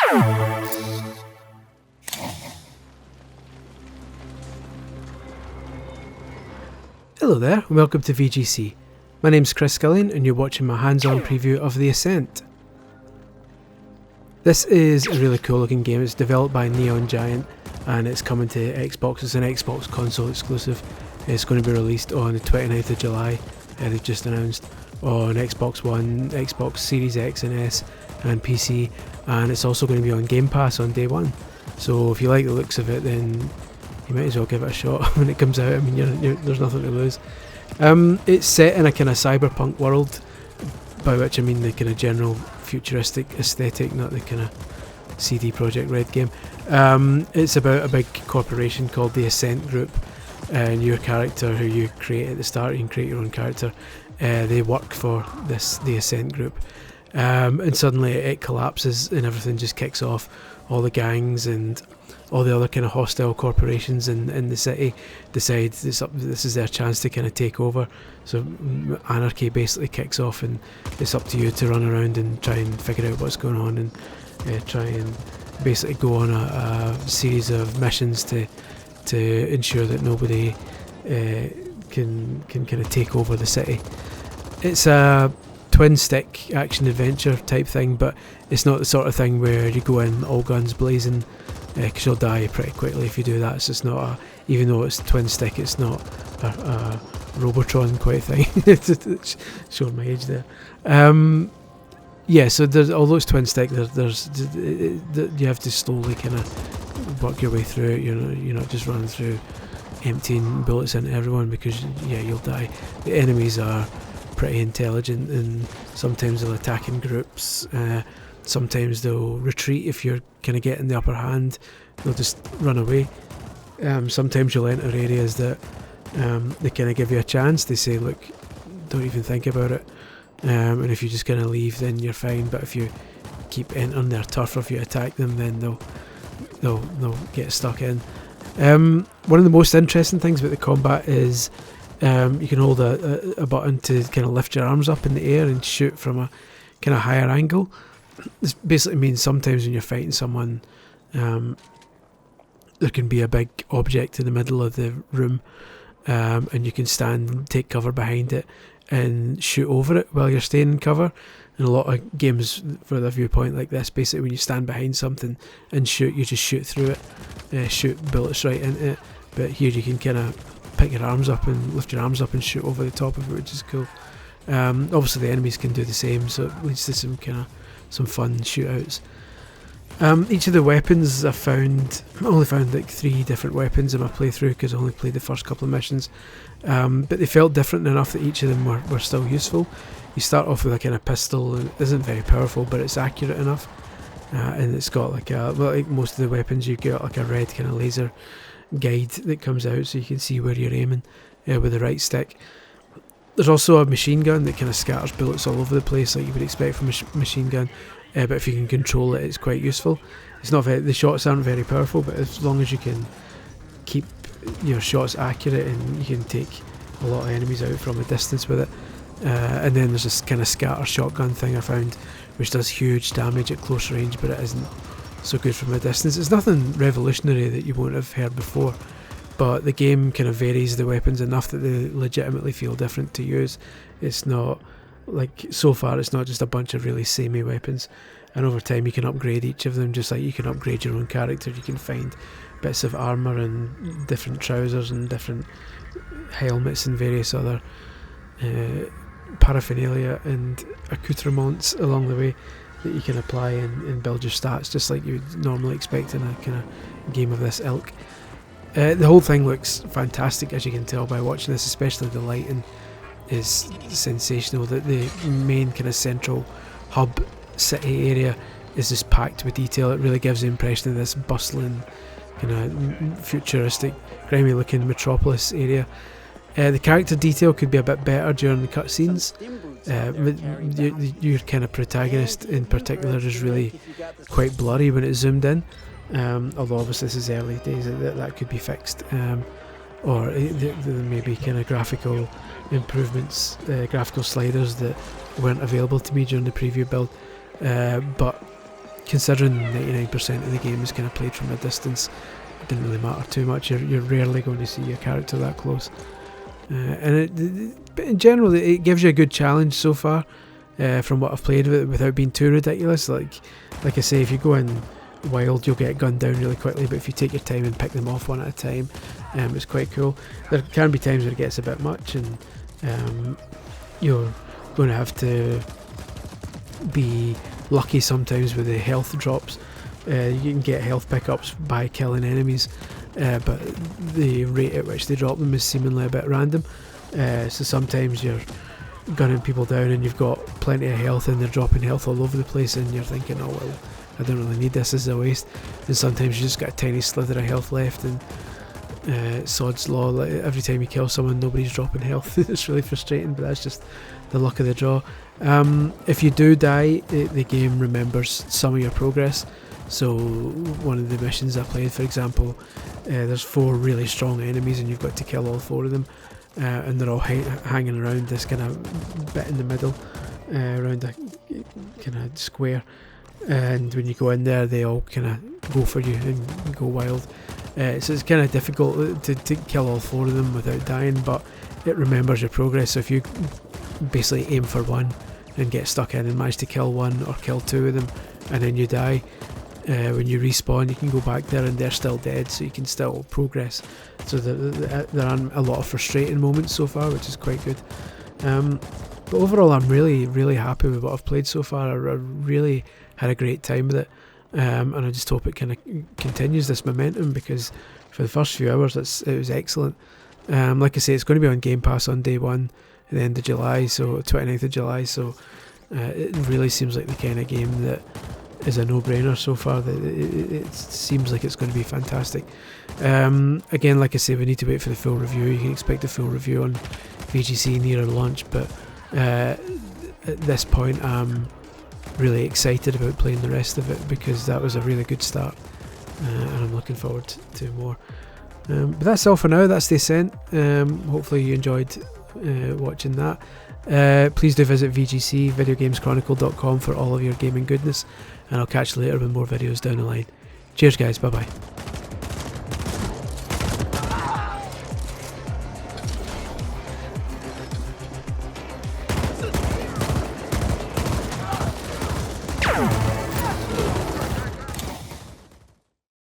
Hello there, and welcome to VGC. My name's Chris Scullion and you're watching my hands-on preview of the Ascent. This is a really cool looking game. It's developed by Neon Giant and it's coming to Xbox. It's an Xbox console exclusive. It's going to be released on the 29th of July, they've just announced, on Xbox One, Xbox Series X and S and PC, and it's also going to be on Game Pass on day one. So if you like the looks of it, then you might as well give it a shot when it comes out. I mean, there's nothing to lose. It's set in a kind of cyberpunk world, by which I mean the kind of general futuristic aesthetic, not the kind of CD Projekt Red game. It's about a big corporation called the Ascent Group, and your character, who you create at the start, you can create your own character, they work for the Ascent Group. And suddenly it collapses and everything just kicks off. All the gangs and all the other kind of hostile corporations in the city decide this is their chance to kind of take over. So anarchy basically kicks off, and it's up to you to run around and try and figure out what's going on, and try and basically go on a series of missions to ensure that nobody can kind of take over the city. It's a twin stick action adventure type thing, but it's not the sort of thing where you go in all guns blazing, because you'll die pretty quickly if you do that. So it's not even though it's twin stick, it's not a Robotron quite thing. Showing my age there. Yeah, so there's, although it's twin stick, there's you have to slowly kind of work your way through it. You're not just running through emptying bullets into everyone, because you'll die. The enemies are pretty intelligent, and sometimes they'll attack in groups. Sometimes they'll retreat if you're kind of getting the upper hand. They'll just run away. Sometimes you'll enter areas that they kind of give you a chance. They say, look, don't even think about it. And if you just kind of leave, then you're fine. But if you keep entering their turf, or if you attack them, then they'll get stuck in. One of the most interesting things about the combat is you can hold a button to kind of lift your arms up in the air and shoot from a kind of higher angle. This basically means sometimes when you're fighting someone, there can be a big object in the middle of the room, and you can stand and take cover behind it and shoot over it while you're staying in cover. In a lot of games for the viewpoint like this, basically when you stand behind something and shoot, you just shoot through it, shoot bullets right into it. But here you can kind of pick your arms up and lift your arms up and shoot over the top of it, which is cool. Obviously the enemies can do the same, so it leads to some fun shootouts. Each of the weapons I only found like 3 different weapons in my playthrough, because I only played the first couple of missions, but they felt different enough that each of them were still useful. You start off with a kind of pistol, and it isn't very powerful, but it's accurate enough, and it's got like most of the weapons, you get like a red kind of laser guide that comes out, so you can see where you're aiming with the right stick. There's also a machine gun that kind of scatters bullets all over the place, like you would expect from a machine gun. But if you can control it, it's quite useful. It's not the shots aren't very powerful, but as long as you can keep your shots accurate, and you can take a lot of enemies out from a distance with it. And then there's this kind of scatter shotgun thing I found, which does huge damage at close range, but it isn't so good from a distance. It's nothing revolutionary that you won't have heard before, but the game kind of varies the weapons enough that they legitimately feel different to use. It's not like, so far it's not just a bunch of really samey weapons, and over time you can upgrade each of them, just like you can upgrade your own character. You can find bits of armour and different trousers and different helmets and various other paraphernalia and accoutrements along the way that you can apply and build your stats, just like you would normally expect in a kind of game of this ilk. The whole thing looks fantastic, as you can tell by watching this, especially the lighting is sensational. That the main kind of central hub city area is just packed with detail. It really gives the impression of this bustling, kind of futuristic, grimy looking metropolis area. The character detail could be a bit better during the cutscenes. Your kind of protagonist in particular is really quite blurry when it's zoomed in, although obviously this is early days, that could be fixed, or there may be kind of graphical improvements, graphical sliders that weren't available to me during the preview build, but considering 99% of the game is kind of played from a distance, it didn't really matter too much. You're rarely going to see your character that close. But in general, it gives you a good challenge so far, from what I've played with it, without being too ridiculous. Like I say, if you go in wild, you'll get gunned down really quickly, but if you take your time and pick them off one at a time, it's quite cool. There can be times where it gets a bit much, and you're going to have to be lucky sometimes with the health drops. You can get health pickups by killing enemies, but the rate at which they drop them is seemingly a bit random. So sometimes you're gunning people down and you've got plenty of health and they're dropping health all over the place, and you're thinking, oh well, I don't really need this, as a waste. And sometimes you just got a tiny slither of health left, and sod's law, like, every time you kill someone nobody's dropping health. It's really frustrating, but that's just the luck of the draw. If you do die, the game remembers some of your progress. So one of the missions I played, for example, there's 4 really strong enemies and you've got to kill all 4 of them, and they're all hanging around this kind of bit in the middle, around a kind of square, and when you go in there they all kind of go for you and go wild. So it's kind of difficult to kill all 4 of them without dying, but it remembers your progress. So if you basically aim for one and get stuck in and manage to kill 1 or kill 2 of them and then you die, when you respawn you can go back there and they're still dead, so you can still progress. So there aren't a lot of frustrating moments so far, which is quite good. But overall I'm really happy with what I've played so far. I really had a great time with it, and I just hope it kind of continues this momentum, because for the first few hours it was excellent. Like I say, it's going to be on Game Pass on day 1 at the end of July, so 29th of July, so it really seems like the kind of game that is a no-brainer so far. It seems like it's going to be fantastic. Again, like I say, we need to wait for the full review. You can expect a full review on VGC nearer launch, but at this point I'm really excited about playing the rest of it, because that was a really good start, and I'm looking forward to more. But that's all for now. That's the Ascent. Hopefully you enjoyed watching that. Please do visit VGC, videogameschronicle.com, for all of your gaming goodness, and I'll catch you later with more videos down the line. Cheers guys, bye bye.